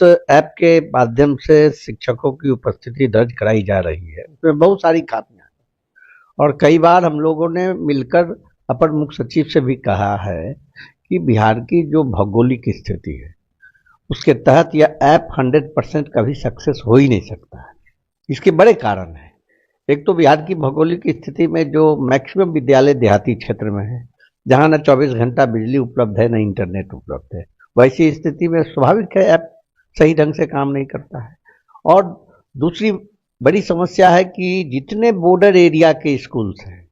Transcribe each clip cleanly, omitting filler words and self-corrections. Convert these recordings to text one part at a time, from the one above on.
इस ऐप के माध्यम से शिक्षकों की उपस्थिति दर्ज कराई जा रही है। इसमें बहुत सारी खामियां हैं और कई बार हम लोगों ने मिलकर अपर मुख्य सचिव से भी कहा है कि बिहार की जो भौगोलिक स्थिति है उसके तहत यह ऐप 100% कभी सक्सेस हो ही नहीं सकता है। इसके बड़े कारण हैं। एक तो बिहार की भौगोलिक स्थिति में जो मैक्सिमम विद्यालय देहाती क्षेत्र में है, जहाँ न 24 घंटा बिजली उपलब्ध है न इंटरनेट उपलब्ध है, वैसी स्थिति में स्वाभाविक है ऐप सही ढंग से काम नहीं करता है। और दूसरी बड़ी समस्या है कि जितने बॉर्डर एरिया के स्कूल्स हैं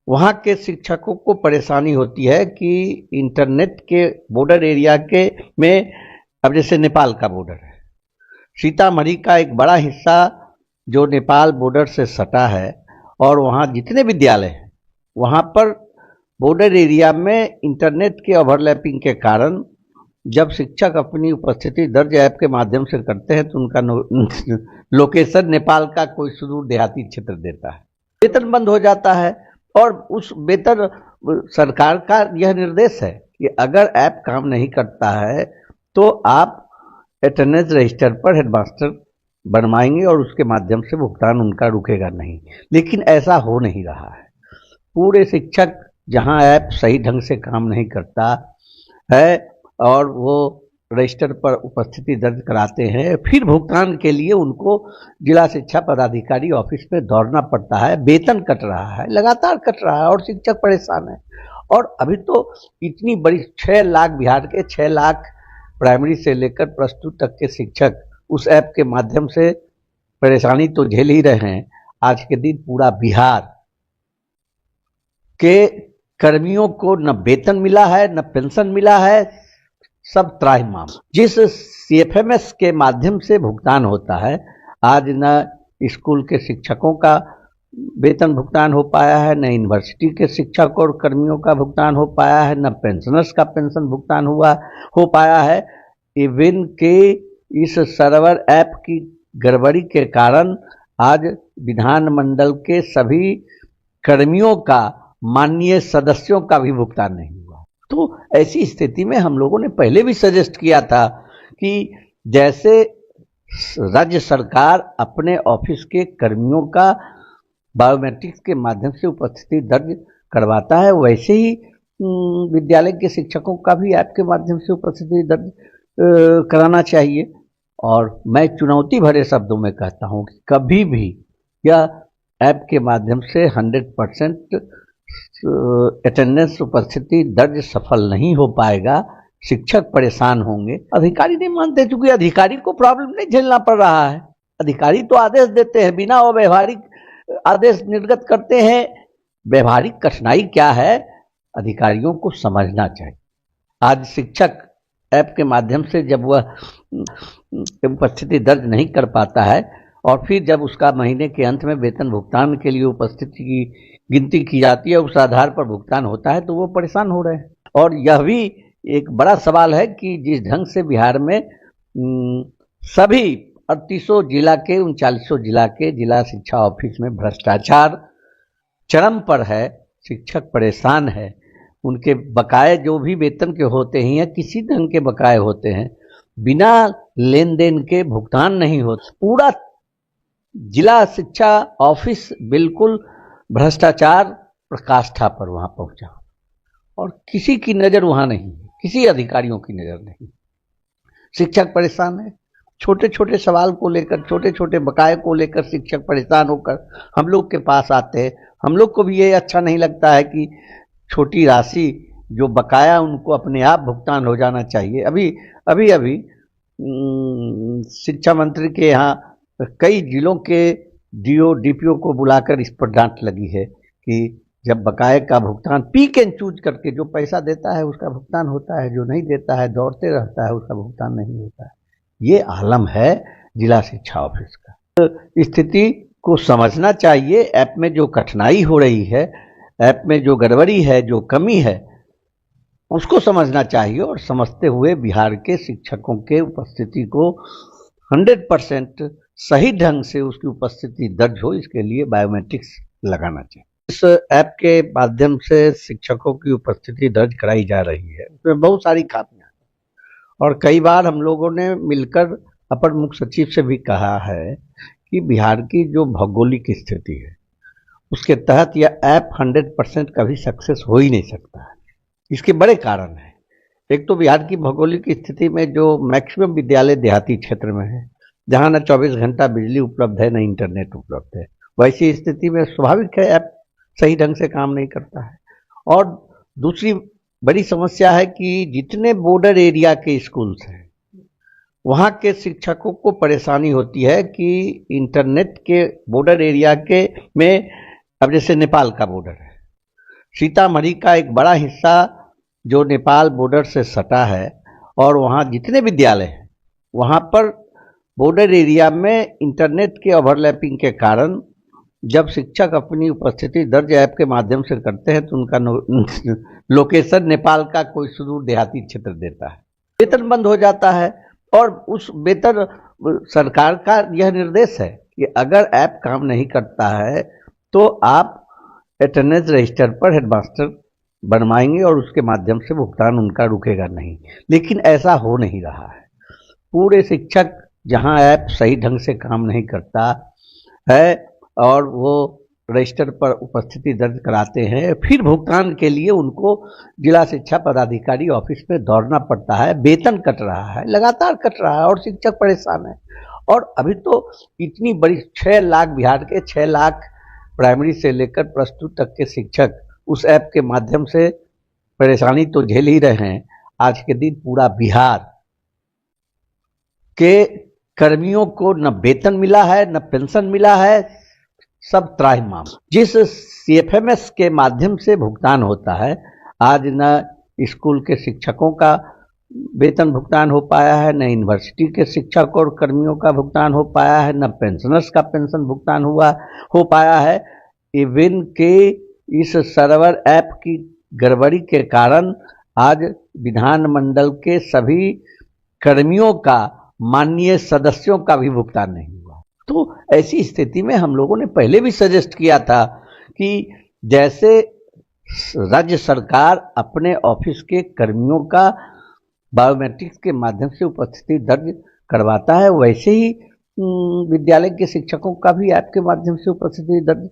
वहाँ के शिक्षकों को परेशानी होती है कि इंटरनेट के बॉर्डर एरिया के में, अब जैसे नेपाल का बॉर्डर है, सीतामढ़ी का एक बड़ा हिस्सा जो नेपाल बॉर्डर से सटा है और वहाँ जितने विद्यालय हैं वहाँ पर बॉर्डर एरिया में इंटरनेट के ओवरलैपिंग के कारण जब शिक्षक अपनी उपस्थिति दर्ज ऐप के माध्यम से करते हैं तो उनका लोकेशन नेपाल का कोई सुदूर देहाती क्षेत्र देता है, वेतन बंद हो जाता है। और उस वेतन सरकार का यह निर्देश है कि अगर ऐप काम नहीं करता है तो आप अटेंडेंस रजिस्टर पर हेडमास्टर बनवाएंगे और उसके माध्यम से भुगतान उनका रुकेगा नहीं, लेकिन ऐसा हो नहीं रहा है। पूरे शिक्षक जहां ऐप सही ढंग से काम नहीं करता है और वो रजिस्टर पर उपस्थिति दर्ज कराते हैं, फिर भुगतान के लिए उनको जिला शिक्षा पदाधिकारी ऑफिस में दौड़ना पड़ता है, वेतन कट रहा है, लगातार कट रहा है और शिक्षक परेशान है। और अभी तो इतनी बड़ी 6 लाख, बिहार के 6 लाख प्राइमरी से लेकर +2 तक के शिक्षक उस ऐप के माध्यम से परेशानी तो झेल ही रहे हैं। आज के दिन पूरा बिहार के कर्मियों को न वेतन मिला है न पेंशन मिला है, सब त्राहिमाम। जिस CFMS के माध्यम से भुगतान होता है, आज न स्कूल के शिक्षकों का वेतन भुगतान हो पाया है, न यूनिवर्सिटी के शिक्षक और कर्मियों का भुगतान हो पाया है, न पेंशनर्स का पेंशन भुगतान हो पाया है। इवन के इस सर्वर ऐप की गड़बड़ी के कारण आज विधानमंडल के सभी कर्मियों का, माननीय सदस्यों का भी भुगतान नहीं हुआ। तो ऐसी स्थिति में हम लोगों ने पहले भी सजेस्ट किया था कि जैसे राज्य सरकार अपने ऑफिस के कर्मियों का बायोमेट्रिक्स के माध्यम से उपस्थिति दर्ज करवाता है, वैसे ही विद्यालय के शिक्षकों का भी ऐप के माध्यम से उपस्थिति दर्ज कराना चाहिए। और मैं चुनौती भरे शब्दों में कहता हूं कि कभी भी यह ऐप के माध्यम से 100% अटेंडेंस उपस्थिति दर्ज सफल नहीं हो पाएगा। शिक्षक परेशान होंगे, अधिकारी नहीं मानते, क्योंकि अधिकारी को प्रॉब्लम नहीं झेलना पड़ रहा है। अधिकारी तो आदेश देते हैं, बिना अव्यवहारिक आदेश निर्गत करते हैं। व्यवहारिक कठिनाई क्या है, अधिकारियों को समझना चाहिए। आज शिक्षक ऐप के माध्यम से जब वह उपस्थिति दर्ज नहीं कर पाता है और फिर जब उसका महीने के अंत में वेतन भुगतान के लिए उपस्थिति की गिनती की जाती है, उस आधार पर भुगतान होता है, तो वो परेशान हो रहे हैं। और यह भी एक बड़ा सवाल है कि जिस ढंग से बिहार में सभी 38 जिला के 39 जिला के जिला शिक्षा ऑफिस में भ्रष्टाचार चरम पर है, शिक्षक परेशान है, उनके बकाये जो भी वेतन के होते हैं या किसी ढंग के बकाये होते हैं, बिना लेन देन के भुगतान नहीं होता। पूरा जिला शिक्षा ऑफिस बिल्कुल भ्रष्टाचार प्रकाष्ठा पर वहां पहुंचा और किसी की नजर वहां नहीं, किसी अधिकारियों की नजर नहीं। शिक्षक परेशान है, छोटे छोटे सवाल को लेकर, छोटे छोटे बकाये को लेकर शिक्षक परेशान होकर हम लोग के पास आते हैं। हम लोग को भी ये अच्छा नहीं लगता है कि छोटी राशि जो बकाया उनको अपने आप भुगतान हो जाना चाहिए। अभी शिक्षा मंत्री के यहाँ कई जिलों के DO DPO को बुलाकर इस पर डांट लगी है कि जब बकाये का भुगतान पिक एंड चूज करके, जो पैसा देता है उसका भुगतान होता है, जो नहीं देता है दौड़ते रहता है उसका भुगतान नहीं होता है। ये आलम है जिला शिक्षा ऑफिस का। स्थिति को समझना चाहिए। ऐप में जो कठिनाई हो रही है, ऐप में जो गड़बड़ी है, जो कमी है, उसको समझना चाहिए और समझते हुए बिहार के शिक्षकों के उपस्थिति को 100% सही ढंग से उसकी उपस्थिति दर्ज हो, इसके लिए बायोमेट्रिक्स लगाना चाहिए। इस ऐप के माध्यम से शिक्षकों की उपस्थिति दर्ज कराई जा रही है, इसमें बहुत सारी खामियां हैं और कई बार हम लोगों ने मिलकर अपर मुख्य सचिव से भी कहा है कि बिहार की जो भौगोलिक स्थिति है उसके तहत यह ऐप 100% कभी सक्सेस हो ही नहीं सकता है। इसके बड़े कारण हैं। एक तो बिहार की भौगोलिक स्थिति में जो मैक्सिमम विद्यालय देहाती क्षेत्र में है, जहाँ न 24 घंटा बिजली उपलब्ध है न इंटरनेट उपलब्ध है, वैसी स्थिति में स्वाभाविक है ऐप सही ढंग से काम नहीं करता है। और दूसरी बड़ी समस्या है कि जितने बॉर्डर एरिया के स्कूल्स हैं वहाँ के शिक्षकों को परेशानी होती है कि इंटरनेट के बॉर्डर एरिया के में, अब जैसे नेपाल का बॉर्डर है, सीतामढ़ी का एक बड़ा हिस्सा जो नेपाल बॉर्डर से सटा है और वहाँ जितने विद्यालय हैं वहाँ पर बॉर्डर एरिया में इंटरनेट के ओवरलैपिंग के कारण जब शिक्षक अपनी उपस्थिति दर्ज ऐप के माध्यम से करते हैं तो उनका लोकेशन नेपाल का कोई सुदूर देहाती क्षेत्र देता है, वेतन बंद हो जाता है। और उस वेतन सरकार का यह निर्देश है कि अगर ऐप काम नहीं करता है तो आप अटेंडेंस रजिस्टर पर हेडमास्टर बनवाएंगे और उसके माध्यम से भुगतान उनका रुकेगा नहीं, लेकिन ऐसा हो नहीं रहा है। पूरे शिक्षक जहां ऐप सही ढंग से काम नहीं करता है और वो रजिस्टर पर उपस्थिति दर्ज कराते हैं, फिर भुगतान के लिए उनको जिला शिक्षा पदाधिकारी ऑफिस में दौड़ना पड़ता है, वेतन कट रहा है, लगातार कट रहा है और शिक्षक परेशान है। और अभी तो इतनी बड़ी 6 लाख, बिहार के 6 लाख प्राइमरी से लेकर प्लस 2 तक के शिक्षक उस ऐप के माध्यम से परेशानी तो झेल ही रहे हैं। आज के दिन पूरा बिहार के कर्मियों को न वेतन मिला है न पेंशन मिला है, सब त्राहिमाम। जिस सीएफएमएस के माध्यम से भुगतान होता है, आज न स्कूल के शिक्षकों का वेतन भुगतान हो पाया है, न यूनिवर्सिटी के शिक्षक और कर्मियों का भुगतान हो पाया है, न पेंशनर्स का पेंशन भुगतान हो पाया है। इवन के इस सर्वर ऐप की गड़बड़ी के कारण आज विधानमंडल के सभी कर्मियों का, माननीय सदस्यों का भी भुगतान नहीं हुआ। तो ऐसी स्थिति में हम लोगों ने पहले भी सजेस्ट किया था कि जैसे राज्य सरकार अपने ऑफिस के कर्मियों का बायोमेट्रिक्स के माध्यम से उपस्थिति दर्ज करवाता है, वैसे ही विद्यालय के शिक्षकों का भी ऐप के माध्यम से उपस्थिति दर्ज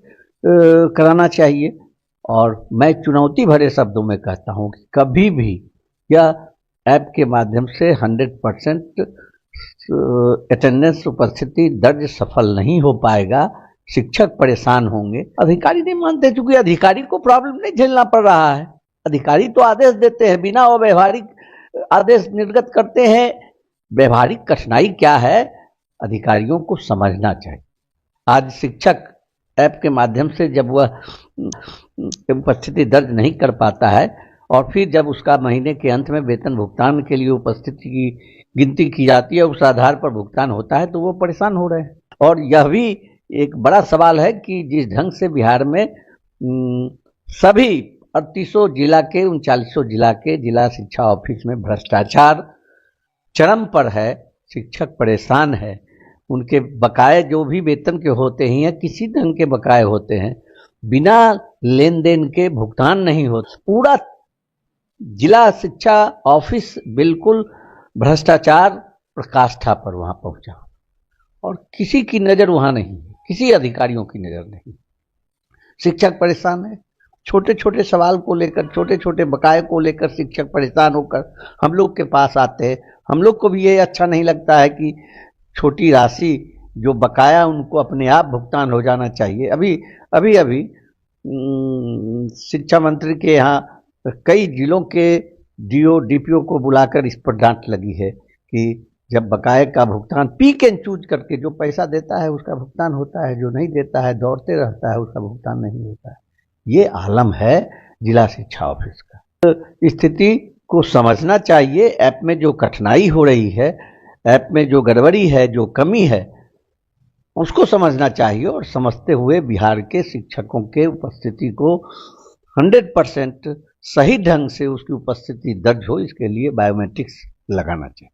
कराना चाहिए। और मैं चुनौती भरे शब्दों में कहता हूं कि कभी भी यह ऐप के माध्यम से 100% अटेंडेंस उपस्थिति दर्ज सफल नहीं हो पाएगा, शिक्षक परेशान होंगे। अधिकारी नहीं मानते, चूंकि अधिकारी को प्रॉब्लम नहीं झेलना पड़ रहा है। अधिकारी तो आदेश देते हैं, बिना वो व्यवहारिक आदेश निर्गत करते हैं। व्यवहारिक कठिनाई क्या है, अधिकारियों को समझना चाहिए। आज शिक्षक ऐप के माध्यम से जब वह उपस्थिति दर्ज नहीं कर पाता है और फिर जब उसका महीने के अंत में वेतन भुगतान के लिए उपस्थिति की गिनती की जाती है, उस आधार पर भुगतान होता है, तो वो परेशान हो रहे हैं। और यह भी एक बड़ा सवाल है कि जिस ढंग से बिहार में सभी 3800 जिला के 3900 जिला के जिला शिक्षा ऑफिस में भ्रष्टाचार चरम पर है, शिक्षक परेशान है। उनके बकाये जो भी वेतन के होते हैं या किसी ढंग के बकाये होते हैं, बिना लेन देन के भुगतान नहीं होता। पूरा जिला शिक्षा ऑफिस बिल्कुल भ्रष्टाचार प्रकाष्ठा पर वहां पहुंचा और किसी की नजर वहां नहीं, किसी अधिकारियों की नजर नहीं। शिक्षक परेशान है, छोटे छोटे सवाल को लेकर, छोटे छोटे बकाये को लेकर शिक्षक परेशान होकर हम लोग के पास आते हैं। हम लोग को भी ये अच्छा नहीं लगता है कि छोटी राशि जो बकाया उनको अपने आप भुगतान हो जाना चाहिए। अभी शिक्षा मंत्री के यहाँ कई जिलों के डीओ डीपीओ को बुलाकर इस पर डांट लगी है कि जब बकाये का भुगतान पिक एंड चूज करके, जो पैसा देता है उसका भुगतान होता है, जो नहीं देता है दौड़ते रहता है उसका भुगतान नहीं होता है। ये आलम है जिला शिक्षा ऑफिस का। स्थिति को समझना चाहिए। ऐप में जो कठिनाई हो रही है, ऐप में जो गड़बड़ी है, जो कमी है, उसको समझना चाहिए और समझते हुए बिहार के शिक्षकों के उपस्थिति को 100% सही ढंग से उसकी उपस्थिति दर्ज हो, इसके लिए बायोमेट्रिक्स लगाना चाहिए।